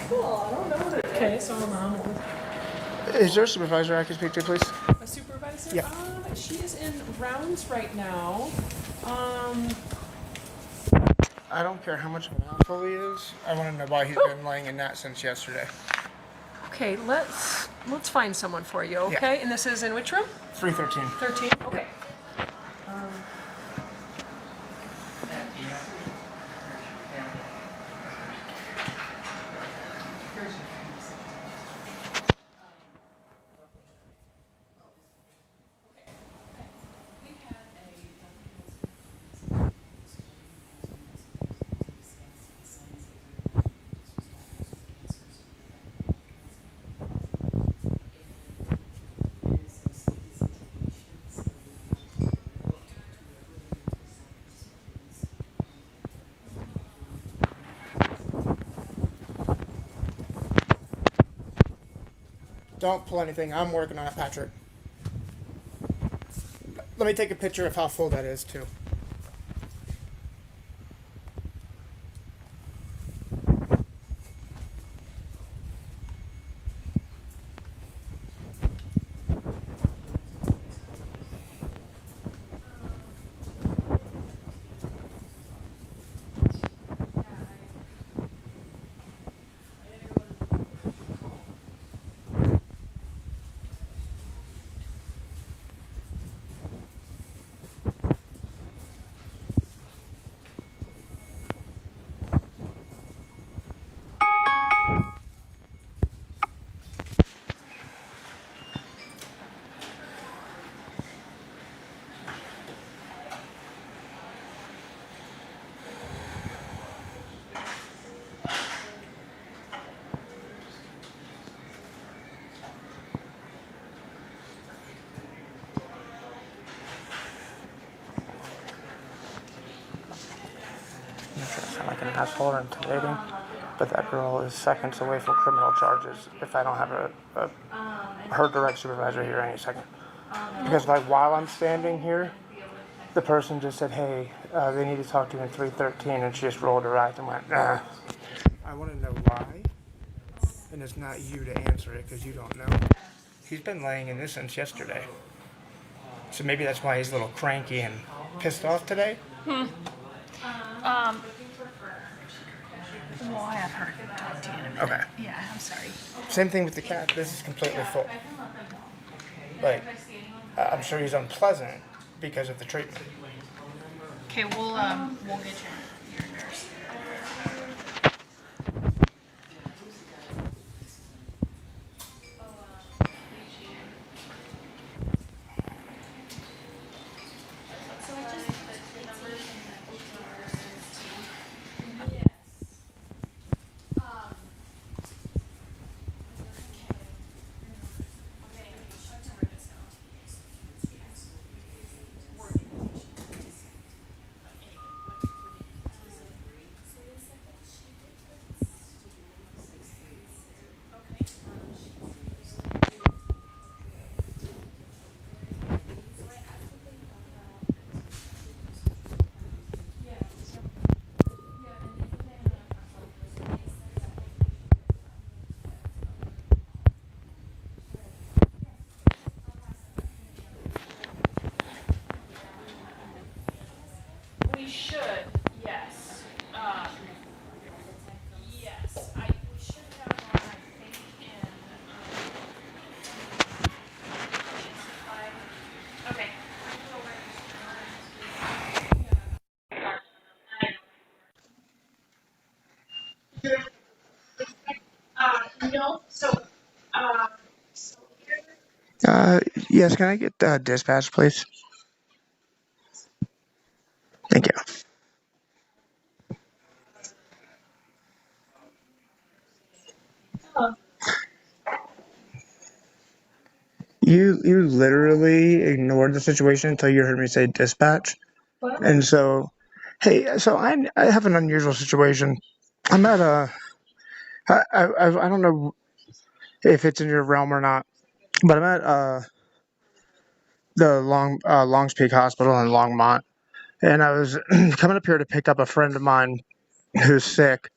Cool, I don't know what it is. Okay, so Is there a supervisor I can speak to, please? a supervisor? Yeah. She is in rounds right now. I don't care how much of an asshole he is. I want to know why he's been laying in that since yesterday. Okay, let's find someone for you, okay? Yeah. And this is in which room? 313. 13? Okay. Don't pull anything. I'm working on it, Patrick. Let me take a picture of how full that is, too. I'm not sure I sound like an asshole or intimidating, but that girl is seconds away from criminal charges if I don't have her direct supervisor here any second. Because like while I'm standing here, the person just said, hey, they need to talk to you in 313, and she just rolled her eyes and went, nah. I want to know why, and it's not you to answer it because you don't know. He's been laying in this since yesterday. So maybe that's why he's a little cranky and pissed off today. Well, I have her talk to you in a minute. Okay. Yeah, I'm sorry. Same thing with the cat. This is completely full. Like, I'm sure he's unpleasant because of the treatment. Okay, we'll get your nurse. We should, yes. Yes, we should have one, I think, in, okay. No, Yes, can I get dispatch, please? Thank you. You literally ignored the situation until you heard me say dispatch. And so, hey, so I have an unusual situation. I'm at I don't know if it's in your realm or not, but I'm at the Longs Peak Hospital in Longmont, and I was coming up here to pick up a friend of mine who's sick,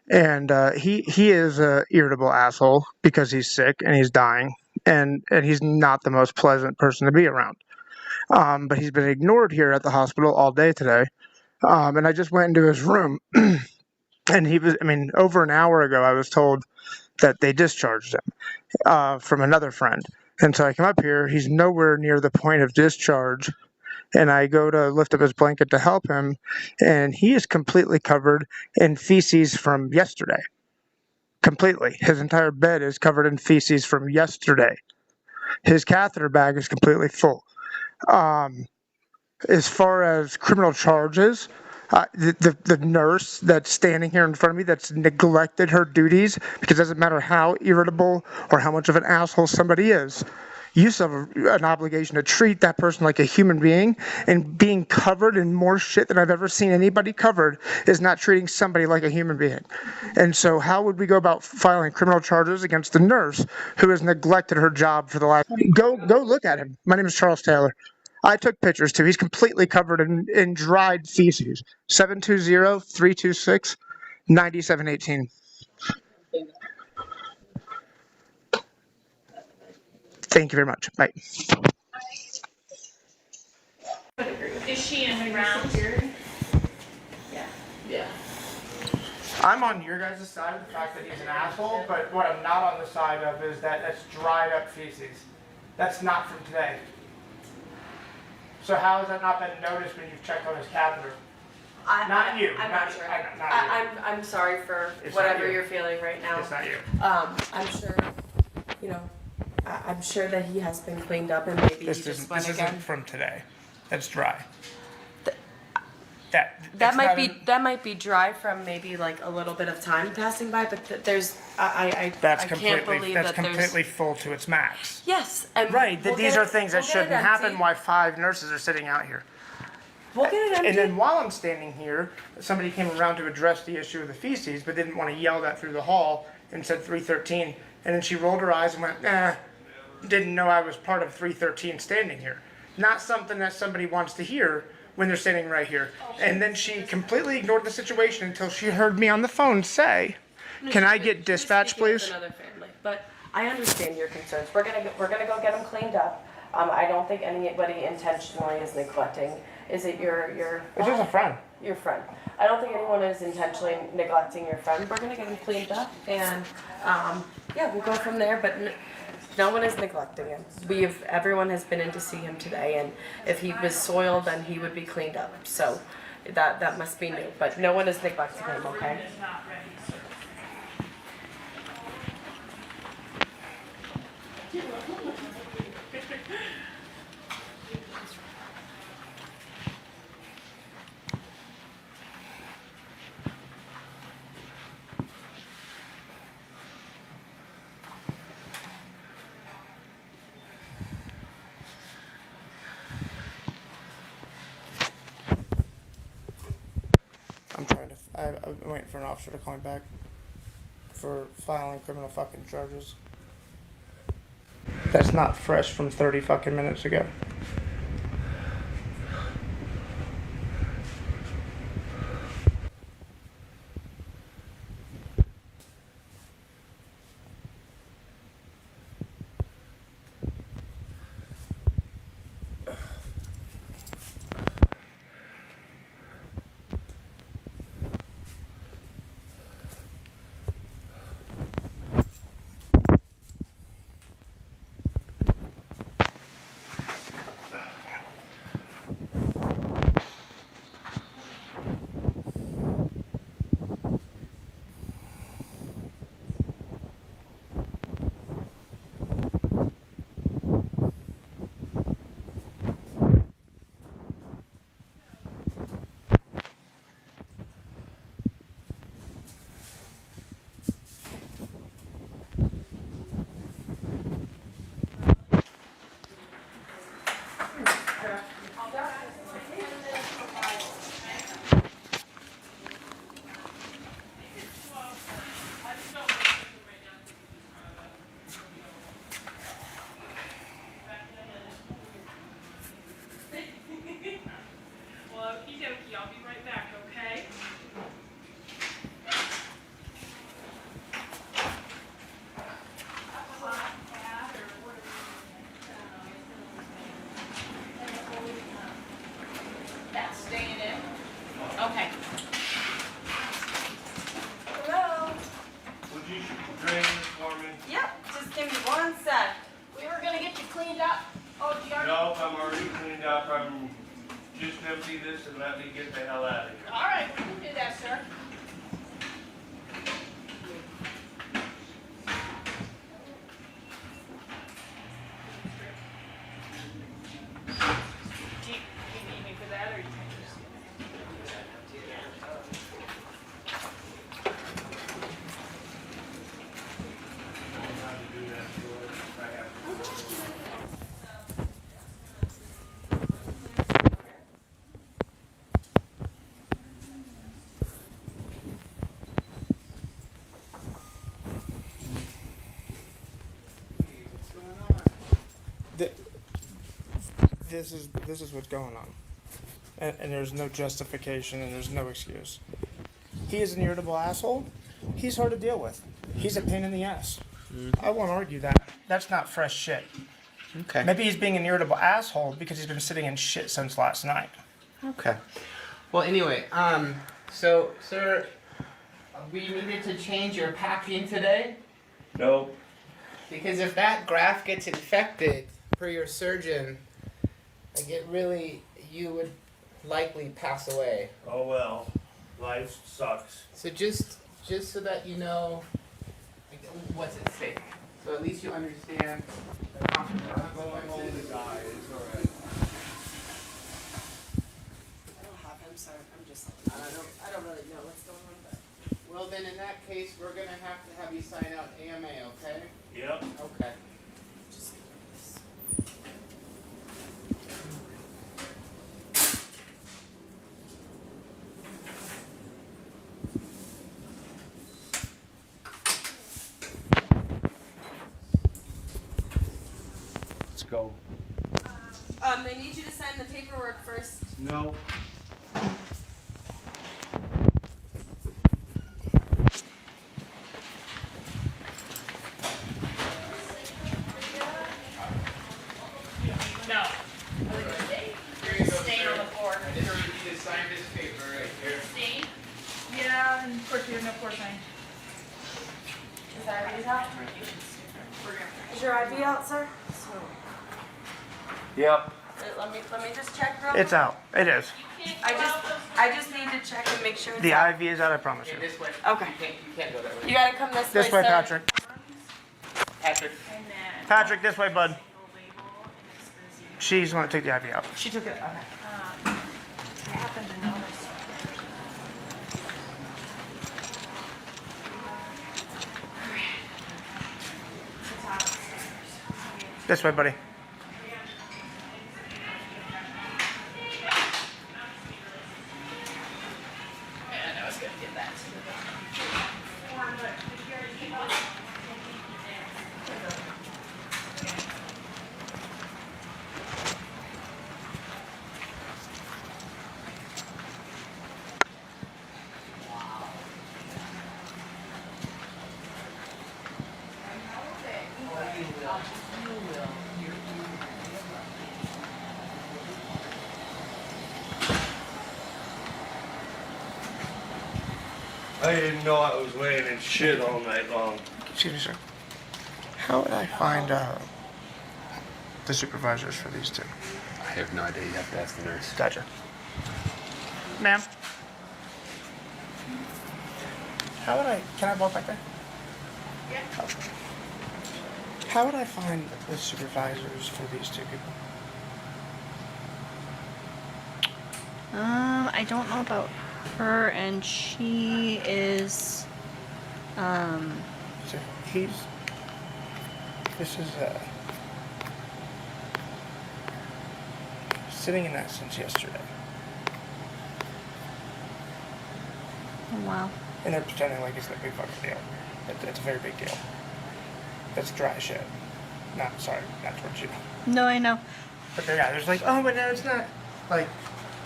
and he is a irritable asshole because he's sick and he's dying, and he's not the most pleasant person to be around. But he's been ignored here at the hospital all day today. And I just went into his room, and he was, I mean, over an hour ago, I was told that they discharged him from another friend. And so I come up here, he's nowhere near the point of discharge. And I go to lift up his blanket to help him, and he is completely covered in feces from yesterday. Completely. His entire bed is covered in feces from yesterday. His catheter bag is completely full. As far as criminal charges, the nurse that's standing here in front of me that's neglected her duties, because it doesn't matter how irritable or how much of an asshole somebody is, you still have an obligation to treat that person like a human being, and being covered in more shit than I've ever seen anybody covered is not treating somebody like a human being. And so how would we go about filing criminal charges against the nurse who has neglected her job for the last... Go look at him. My name is Charles Taylor. I took pictures too. He's completely covered in dried feces. 720-326-9718. Thank you very much. Bye. Is she in round? Yeah. I'm on your guys' side of the fact that he's an asshole, but what I'm not on the side of is that that's dried up feces. That's not from today. So how has that not been noticed when you've checked on his catheter? Not you. I'm Not not sure. I know, not you. I'm sorry for It's not whatever you. you're feeling right now. It's not you. I'm sure, I'm sure that he has been cleaned up and maybe he just went again. Isn't from today. That's dry. That might be dry from maybe like a little bit of time passing by, but I can't believe that's that completely full to its max. Yes, and Right. we'll These get are it- things we'll that get it shouldn't happen. emptied. Why 5 nurses are sitting out here. We'll get it emptied. And then while I'm standing here, somebody came around to address the issue of the feces, but didn't want to yell that through the hall and said 313. And then she rolled her eyes and went, didn't know I was part of 313 standing here. Not something that somebody wants to hear when they're standing right here. And then she completely ignored the situation until she heard me on the phone say, can I get dispatch, Speaking with please? Another family, but I understand your concerns. We're gonna go get them cleaned up. I don't think anybody intentionally is neglecting. Is it your It's just a friend. your friend? I don't think anyone is intentionally neglecting your friend. We're gonna get him cleaned up, and we'll go from there. But no one is neglecting him. Everyone has been in to see him today, and if he was soiled, then he would be cleaned up. So that must be new. But no one is neglecting him. Okay. I'm waiting for an officer to call me back for filing criminal fucking charges. That's not fresh from 30 fucking minutes ago. Okay. Hello. Would you drain this for me? Yep, just give me 1 sec. We were gonna get you cleaned up. Oh, do you already? No, I'm already cleaned up. I'm just empty this and let me get the hell out of here. All right, we can do that, sir. Do you need me for that, or you can just? This is what's going on, and there's no justification and there's no excuse. He is an irritable asshole. He's hard to deal with. He's a pain in the ass. I won't argue that. That's not fresh shit. Okay. Maybe he's being an irritable asshole because he's been sitting in shit since last night. Okay. Well, anyway, so, sir, we needed to change your packing today Nope. because if that graft gets infected, per your surgeon, like you would likely pass away. Oh well. Life sucks. So just so that you know, like, what's at stake. So at least you understand the consequences. I don't have him, so I'm just. I don't really know what's going on, but. Well, then in that case, we're gonna have you sign out AMA, okay? Yep. Okay. Just. Let's go. They need you to sign the paperwork first. No. No. Here you go, Stain sir. on the floor. I just need you to sign this paper right here. Stain? Yeah, and of course you have no floor sign. Is that ID's out? We're gonna. Is your ID out, sir? Yep. Let me just check real It's out. It is. I just need to check and make sure it's The out. IV is out. I promise Okay, you. this way. Okay. You can't go that way. You gotta come this way, This way, sir. Patrick. Patrick. And then. Patrick, this way, bud. Label, and it's the Z. She's going to take the IV out. She took it. Okay. I happen to notice. It's out upstairs. This way, buddy. Yeah, I was gonna get that. I didn't know I was laying in shit all night long. Excuse me, sir. How would I find the supervisors for these two? I have no idea. You have to ask the nurse. Gotcha. Ma'am? How would I, can I walk back there? Yeah. How would I find the supervisors for these two people? I don't know about her, and she is, So this is, sitting in that since yesterday. oh, wow. And they're pretending like it's a big fucking deal. It's a very big deal. That's dry shit. Not, sorry, not towards you. No, I know. But there's like, oh, but no, it's not. Like,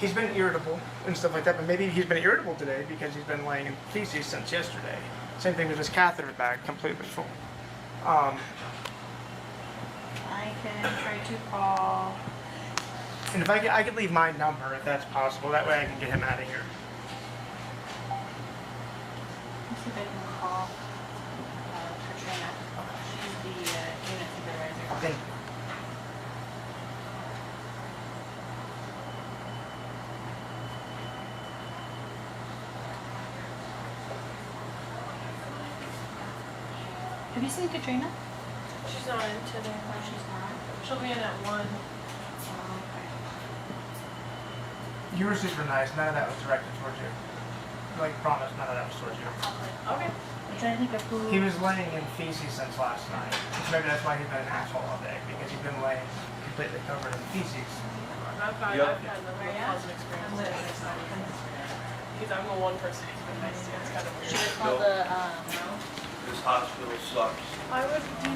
he's been irritable and stuff like that, but maybe he's been irritable today because he's been laying in feces since yesterday. Same thing with his catheter bag, completely full. I can try to call. And if I could leave my number if that's possible. That way I can get him out of here. Have you seen Katrina? She's not in today. Oh, she's not. She'll be in at 1. You were super nice. None of that was directed towards you. Like, promise, none of that was towards you. Okay. I'm trying to think of who. He was laying in feces since last night. So maybe that's why he's been an asshole all day, because he's been laying completely covered in feces. I've had Yep. nothing but positive experiences. Because I'm the one person who's been nice to. It's kind of weird. Should I call the This hospital sucks. I would do.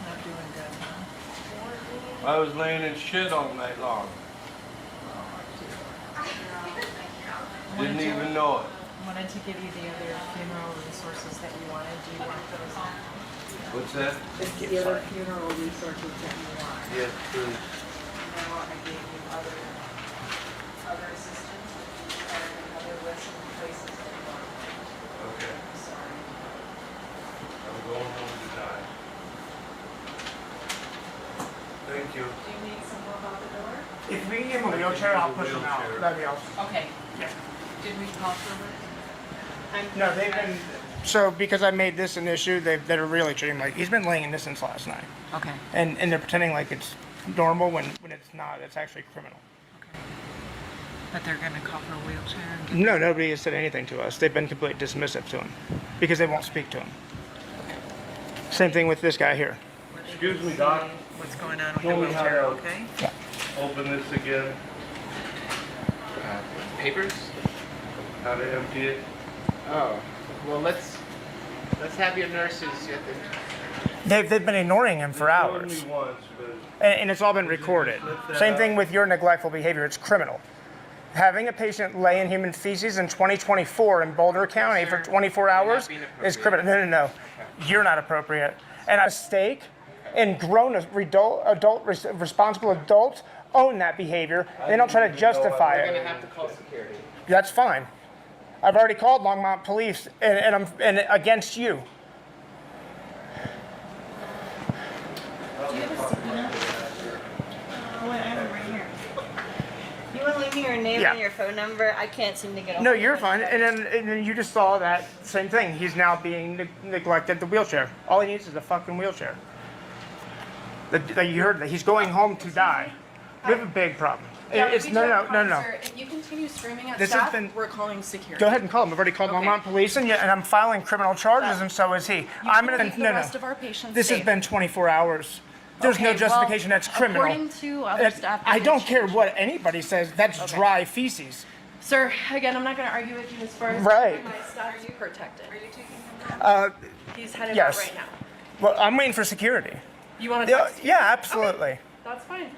Not doing good, huh? I was laying in shit all night long. Didn't even know it. Wanted to give you the other funeral resources that you wanted. Do you want those? What's that? The other funeral resources that you want. Yes, please. Now I gave you other assistance, another list of places that you want. Okay. Sorry. I'm going home to die. Thank you. Do you need some help out the door? If we can give him a wheelchair, I'll push him out. Wheelchair. That'd be awesome. Okay. Yeah. Did we call for it? No, they've been. So because I made this an issue, they're really treating him like he's been laying in this since last night, Okay. and they're pretending like it's normal when it's not. It's actually criminal. But they're gonna call for a wheelchair? No, nobody has said anything to us. They've been completely dismissive to him because they won't speak to him. Same thing with this guy here. Excuse me, Doc. What's going on with Show the me how wheelchair, to- okay? Open this again. Papers? How to empty it. Oh, well, let's have your nurses get them. They've been ignoring him for They hours, told me once, but and it's all been recorded. Same thing with your neglectful behavior. It's criminal. Having a patient lay in human feces in 2024 in Boulder County for 24 hours being is appropriate. criminal. No. You're not appropriate. And a mistake, and grown responsible adults own that behavior. They don't try to justify We're it. gonna have to call security. That's fine. I've already called Longmont Police, and I'm against you. Oh, wait, I have it right here. You want to leave me your name Yeah. and your phone number? I can't seem to get a No, hold of you're it. fine. And then you just saw that same thing. He's now being neglected the wheelchair. All he needs is a fucking wheelchair. You heard that. He's going home to die. We have a big problem. It's no. Sir, if you continue screaming at This has staff, been- we're calling security. Go ahead and call him. I've already called Okay. Longmont Police, and I'm filing criminal charges, and so is he. I'm gonna Keep the rest of our patients This has safe. been 24 hours. There's no Okay, justification. well, That's criminal. According to other That's- staff. I don't care what anybody says. That's dry feces. Sir, again, I'm not going to argue with you as far as Right. my staff is protected. Are you taking him? He's headed Yes. out right now. Well, I'm waiting for security. You want to Yeah, text? yeah, absolutely. That's fine.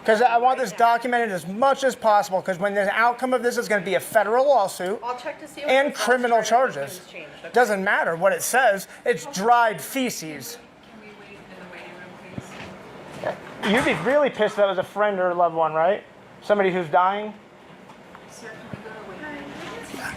Because I want this documented as much as possible. Because when the outcome of this is going to be a federal lawsuit I'll check to see if and the criminal status charges. has changed. Okay. Doesn't matter what it says. It's dried feces. Can we wait in the waiting room, please? You'd be really pissed if that was a friend or a loved one, right? Somebody who's dying. Sir, can we go to waiting room?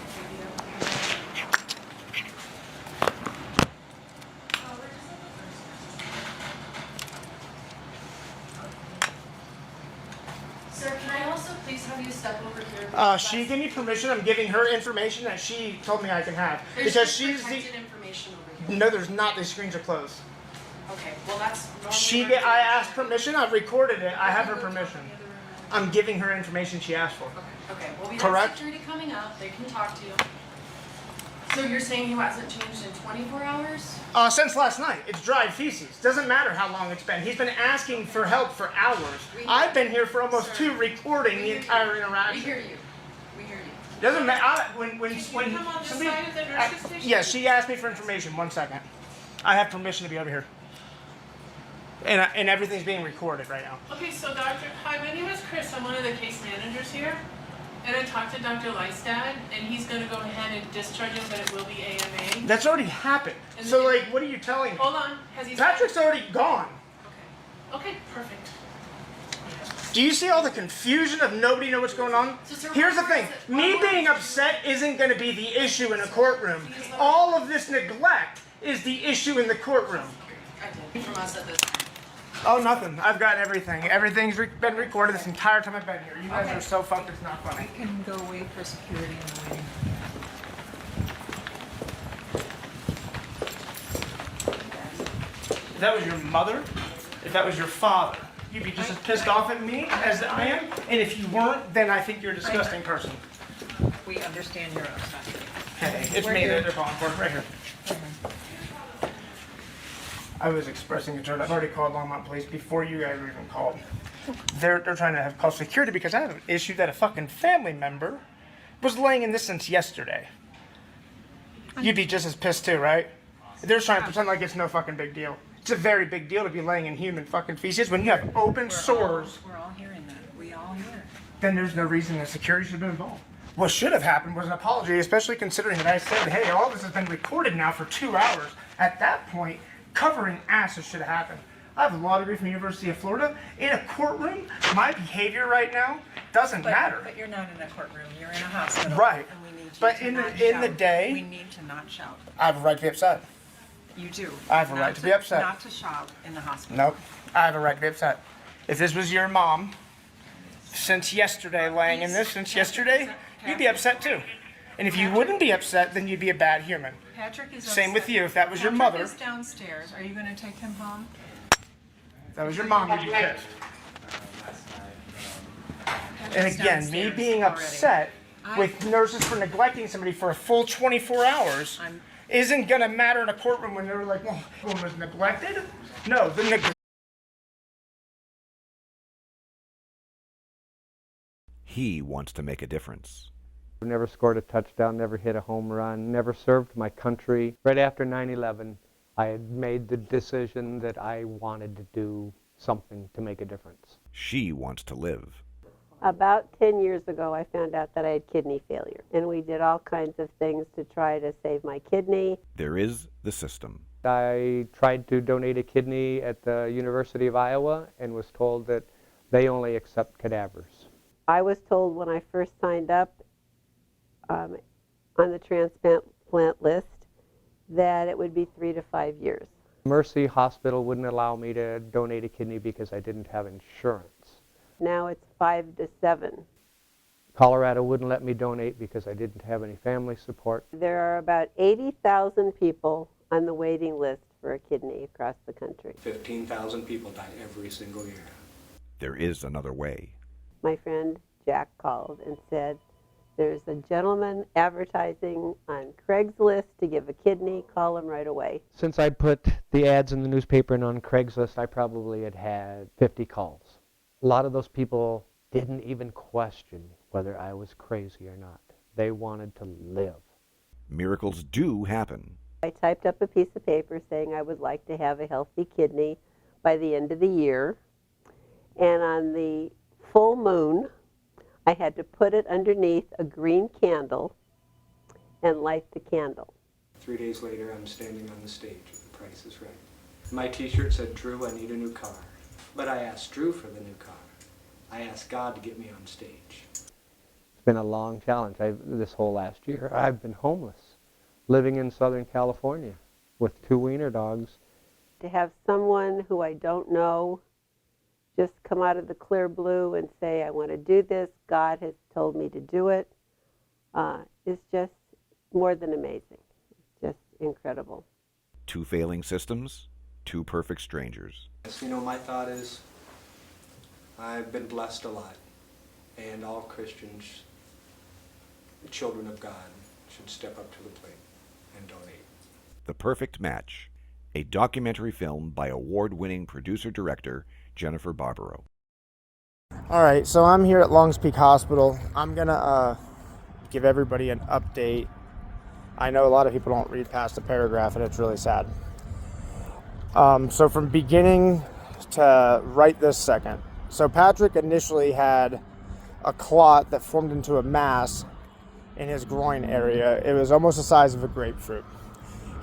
Sir, can I also please have you step over here? She gave me permission. I'm giving her information that she told me I can have. There's Because just she's the. protected information over here. No, there's not. The screens are closed. Okay, well that's normally. I asked permission. I've recorded it. I have her permission. I'm giving her information she asked for. Okay, well we have Correct. security coming up. They can talk to you. So you're saying he hasn't changed in 24 hours? Since last night, it's dried feces. Doesn't matter how long it's been. He's been asking for help for hours. I've been here for almost two, recording the entire We interaction. hear you. We hear you. Doesn't matter. When come on this somebody, side of the nurse's station? yeah, she asked me for information. 1 second. I have permission to be over here. And everything's being recorded right now. Okay, so hi, my name is Chris. I'm one of the case managers here. And I talked to Dr. Lystad, and he's going to go ahead and discharge him, but it will be AMA. That's already happened. So like, what are you telling me? Hold on. Has he Patrick's already gone. Okay, perfect. Do you see all the confusion of nobody know what's going on? Here's the thing. Me being upset isn't going to be the issue in a courtroom. All of this neglect is the issue in the courtroom. I did. From us at this time. Oh, nothing. I've got everything. Everything's been recorded this entire time I've been here. You guys are so fucked, it's not funny. I can go wait for security in the waiting room. If that was your mother, if that was your father, you'd be just as pissed off at me as I am. And if you weren't, then I think you're a disgusting person. We understand your upset. Hey, it's me that they're calling for, right here. I was expressing concern. I've already called Longmont Police before you guys were even called. They're trying to have call security because I have an issue that a fucking family member was laying in this since yesterday. You'd be just as pissed too, right? They're trying to pretend like it's no fucking big deal. It's a very big deal to be laying in human fucking feces when you have open sores. We're all hearing that. We all hear it. Then there's no reason that security should have been involved. What should have happened was an apology, especially considering that I said, hey, all this has been recorded now for 2 hours. At that point, covering asses should have happened. I have a law degree from the University of Florida. In a courtroom, my behavior right now doesn't matter. But you're not in a courtroom. You're in a hospital. Right. And we need you But to in not the shout. day, We need to not shout. I have a right to be upset. You do. I have a right to be upset. Not to shout in the hospital. Nope. I have a right to be upset. If this was your mom, since yesterday, laying in this since yesterday, you'd be upset too. And if you wouldn't be upset, then you'd be a bad human. Patrick is Same upset. with you. If that was your Patrick mother, is downstairs. Are you going to take him home? if that was your mom, you'd be pissed. And Patrick's again, me downstairs being already. upset with nurses for neglecting somebody for a full 24 hours isn't going to matter in a courtroom when they're like, well, the woman was neglected? No, the neglect. He wants to make a difference. Never scored a touchdown, never hit a home run, never served my country. Right after 9/11, I had made the decision that I wanted to do something to make a difference. She wants to live. About 10 years ago, I found out that I had kidney failure, and we did all kinds of things to try to save my kidney. There is the system. I tried to donate a kidney at the University of Iowa and was told that they only accept cadavers. I was told when I first signed up on the transplant list that it would be 3 to 5 years. Mercy Hospital wouldn't allow me to donate a kidney because I didn't have insurance. Now it's 5 to 7. Colorado wouldn't let me donate because I didn't have any family support. There are about 80,000 people on the waiting list for a kidney across the country. 15,000 people die every single year. There is another way. My friend Jack called and said, there's a gentleman advertising on Craigslist to give a kidney. Call him right away. Since I put the ads in the newspaper and on Craigslist, I probably had 50 calls. A lot of those people didn't even question whether I was crazy or not. They wanted to live. Miracles do happen. I typed up a piece of paper saying I would like to have a healthy kidney by the end of the year. And on the full moon, I had to put it underneath a green candle and light the candle. 3 days later, I'm standing on the stage with The Price is Right. My t-shirt said, Drew, I need a new car. But I asked Drew for the new car. I asked God to get me on stage. It's been a long challenge. This whole last year, I've been homeless, living in Southern California with 2 wiener dogs. To have someone who I don't know just come out of the clear blue and say, I want to do this, God has told me to do it, is just more than amazing. It's just incredible. 2 failing systems, 2 perfect strangers. You know, my thought is, I've been blessed a lot, and all Christians, children of God, should step up to the plate and donate. The Perfect Match, a documentary film by award-winning producer-director Jennifer Barbaro. All right, so I'm here at Longs Peak Hospital. I'm gonna give everybody an update. I know a lot of people don't read past a paragraph, and it's really sad. So from beginning to right this second. So Patrick initially had a clot that formed into a mass in his groin area. It was almost the size of a grapefruit.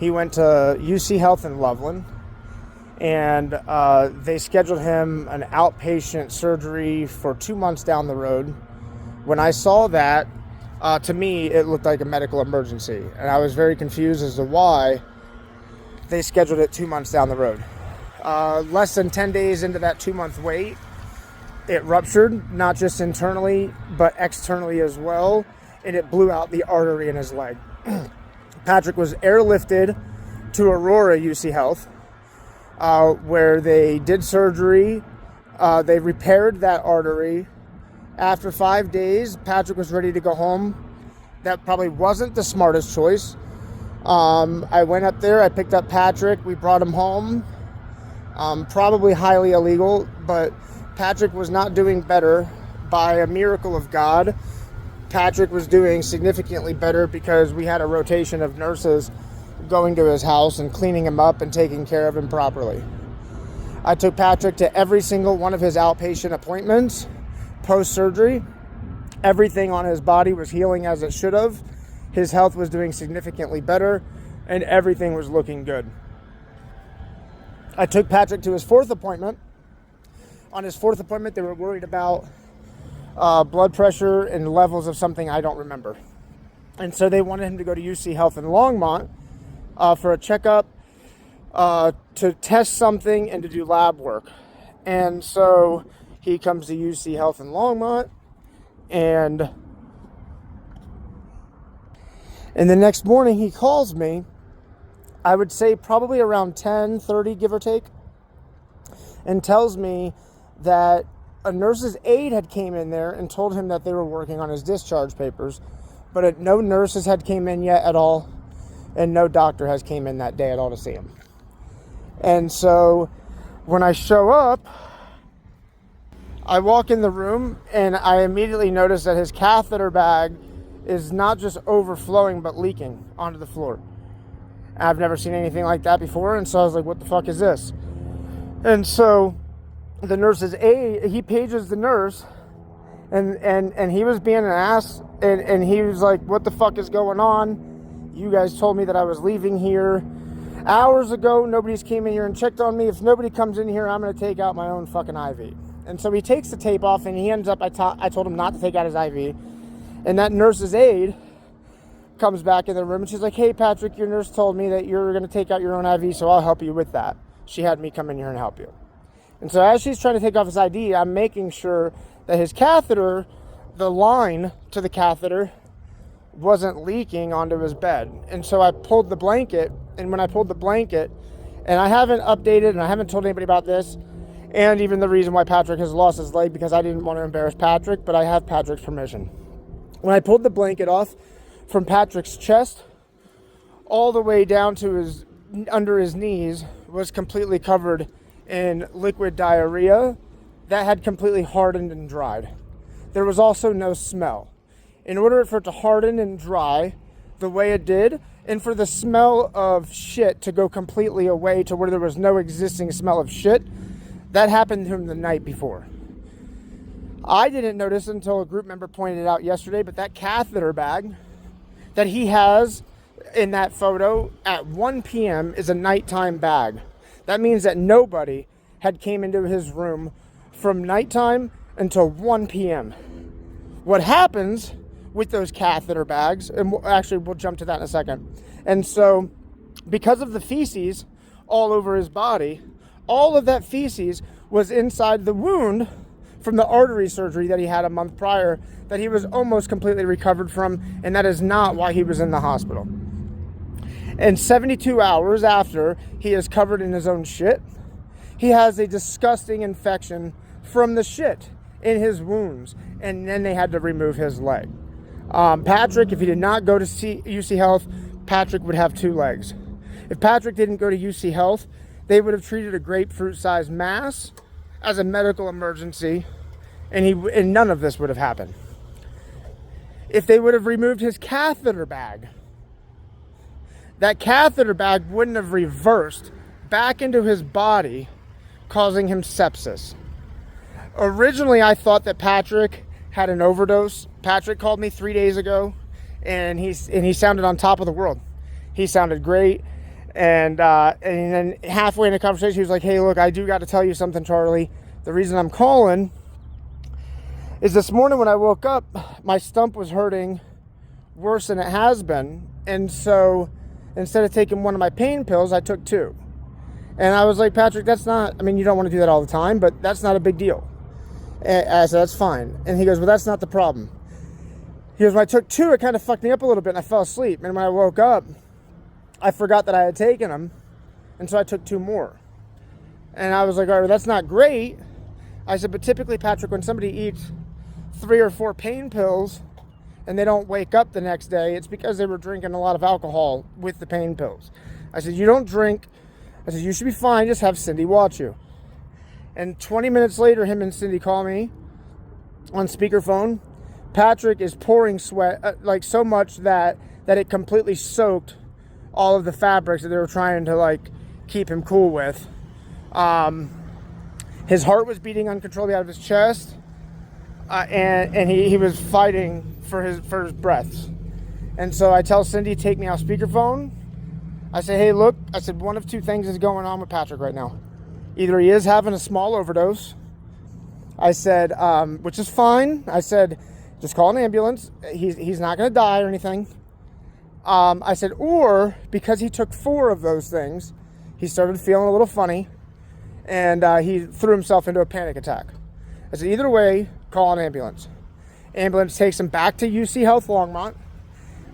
He went to UC Health in Loveland, and they scheduled him an outpatient surgery for 2 months down the road. When I saw that, to me, it looked like a medical emergency, and I was very confused as to why they scheduled it 2 months down the road. Less than 10 days into that 2-month wait, it ruptured, not just internally, but externally as well, and it blew out the artery in his leg. Patrick was airlifted to Aurora UC Health, where they did surgery. They repaired that artery. After 5 days, Patrick was ready to go home. That probably wasn't the smartest choice. I went up there, I picked up Patrick, we brought him home. Probably highly illegal, but Patrick was not doing better. By a miracle of God, Patrick was doing significantly better because we had a rotation of nurses going to his house and cleaning him up and taking care of him properly. I took Patrick to every single one of his outpatient appointments post-surgery. Everything on his body was healing as it should have. His health was doing significantly better, and everything was looking good. I took Patrick to his 4th appointment. On his 4th appointment, they were worried about blood pressure and levels of something I don't remember. And so they wanted him to go to UC Health in Longmont for a checkup, to test something and to do lab work. And so he comes to UC Health in Longmont, and the next morning he calls me, I would say probably around 10:30, give or take, and tells me that a nurse's aide had came in there and told him that they were working on his discharge papers, but no nurses had came in yet at all, and no doctor has came in that day at all to see him. And so when I show up, I walk in the room and I immediately notice that his catheter bag is not just overflowing but leaking onto the floor. I've never seen anything like that before, and so I was like, what the fuck is this? And so the nurse's aide, he pages the nurse, and he was being an ass, and he was like, what the fuck is going on? You guys told me that I was leaving here hours ago. Nobody's came in here and checked on me. If nobody comes in here, I'm going to take out my own fucking IV. And so he takes the tape off, and he ends up, I told him not to take out his IV. And that nurse's aide comes back in the room, and she's like, hey, Patrick, your nurse told me that you're going to take out your own IV, so I'll help you with that. She had me come in here and help you. And so as she's trying to take off his ID, I'm making sure that his catheter, the line to the catheter, wasn't leaking onto his bed. And so I pulled the blanket, and when I pulled the blanket, and I haven't updated and I haven't told anybody about this, and even the reason why Patrick has lost his leg, because I didn't want to embarrass Patrick, but I have Patrick's permission. When I pulled the blanket off from Patrick's chest, all the way down to his, under his knees, was completely covered in liquid diarrhea that had completely hardened and dried. There was also no smell. In order for it to harden and dry the way it did, and for the smell of shit to go completely away to where there was no existing smell of shit, that happened to him the night before. I didn't notice until a group member pointed it out yesterday, but that catheter bag that he has in that photo at 1 p.m. is a nighttime bag. That means that nobody had came into his room from nighttime until 1 p.m. What happens with those catheter bags, and we'll jump to that in a second. And so, because of the feces all over his body, all of that feces was inside the wound from the artery surgery that he had a month prior that he was almost completely recovered from, and that is not why he was in the hospital. And 72 hours after he is covered in his own shit, he has a disgusting infection from the shit in his wounds, and then they had to remove his leg. Patrick, if he did not go to UC Health, Patrick would have 2 legs. If Patrick didn't go to UC Health, they would have treated a grapefruit-sized mass as a medical emergency, and none of this would have happened. If they would have removed his catheter bag, that catheter bag wouldn't have reversed back into his body, causing him sepsis. Originally, I thought that Patrick had an overdose. Patrick called me 3 days ago, and he sounded on top of the world. He sounded great. And then halfway in the conversation, he was like, hey, look, I do got to tell you something, Charlie. The reason I'm calling is this morning when I woke up, my stump was hurting worse than it has been. And so instead of taking one of my pain pills, I took 2. And I was like, Patrick, that's not, I mean, you don't want to do that all the time, but that's not a big deal. And I said, that's fine. And he goes, well, that's not the problem. He goes, when I took 2, it kind of fucked me up a little bit, and I fell asleep. And when I woke up, I forgot that I had taken them, and so I took 2 more. And I was like, all right, that's not great. I said, but typically, Patrick, when somebody eats 3 or 4 pain pills and they don't wake up the next day, it's because they were drinking a lot of alcohol with the pain pills. I said, you don't drink. I said, you should be fine. Just have Cindy watch you. And 20 minutes later, him and Cindy call me on speakerphone. Patrick is pouring sweat, like so much that it completely soaked all of the fabrics that they were trying to like keep him cool with. His heart was beating uncontrollably out of his chest, and he was fighting for his breaths. And so I tell Cindy, take me off speakerphone. I say, hey, look, I said, one of two things is going on with Patrick right now. Either he is having a small overdose, I said, which is fine. I said, just call an ambulance. He's not going to die or anything. I said, or because he took 4 of those things, he started feeling a little funny, and he threw himself into a panic attack. I said, either way, call an ambulance. Ambulance takes him back to UC Health Longmont,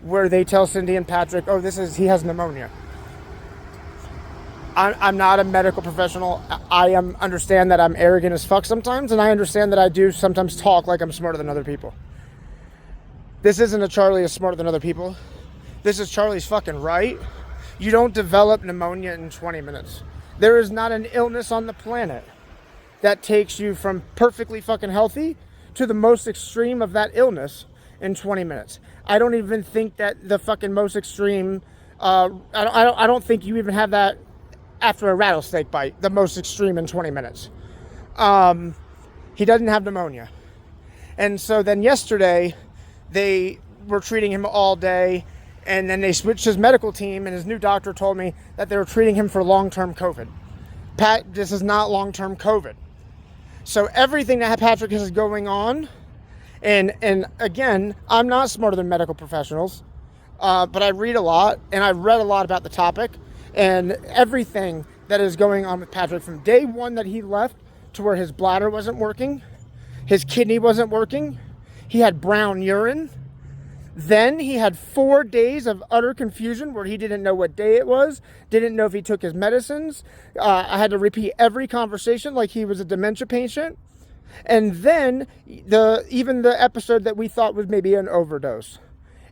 where they tell Cindy and Patrick, oh, he has pneumonia. I'm not a medical professional. I understand that I'm arrogant as fuck sometimes, and I understand that I do sometimes talk like I'm smarter than other people. This isn't a Charlie is smarter than other people. This is Charlie's fucking right. You don't develop pneumonia in 20 minutes. There is not an illness on the planet that takes you from perfectly fucking healthy to the most extreme of that illness in 20 minutes. I don't even think that the fucking most extreme, I don't think you even have that after a rattlesnake bite, the most extreme in 20 minutes. He doesn't have pneumonia. And so then yesterday, they were treating him all day, and then they switched his medical team, and his new doctor told me that they were treating him for long-term COVID. This is not long-term COVID. So everything that Patrick is going on, and again, I'm not smarter than medical professionals, but I read a lot, and I've read a lot about the topic, and everything that is going on with Patrick from day one that he left to where his bladder wasn't working, his kidney wasn't working, he had brown urine. Then he had 4 days of utter confusion where he didn't know what day it was, didn't know if he took his medicines. I had to repeat every conversation like he was a dementia patient. And then even the episode that we thought was maybe an overdose.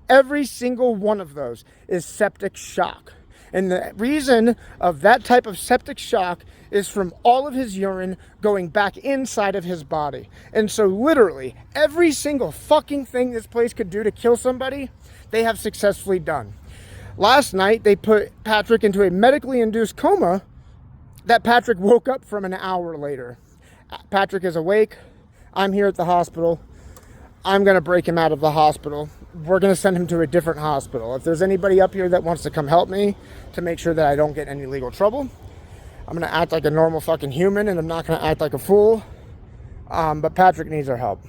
Every single one of those is septic shock. And the reason of that type of septic shock is from all of his urine going back inside of his body. And so literally every single fucking thing this place could do to kill somebody, they have successfully done. Last night, they put Patrick into a medically induced coma that Patrick woke up from an hour later. Patrick is awake. I'm here at the hospital. I'm going to break him out of the hospital. We're going to send him to a different hospital. If there's anybody up here that wants to come help me to make sure that I don't get any legal trouble, I'm going to act like a normal fucking human, and I'm not going to act like a fool. But Patrick needs our help.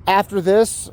After this,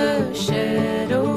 the shadow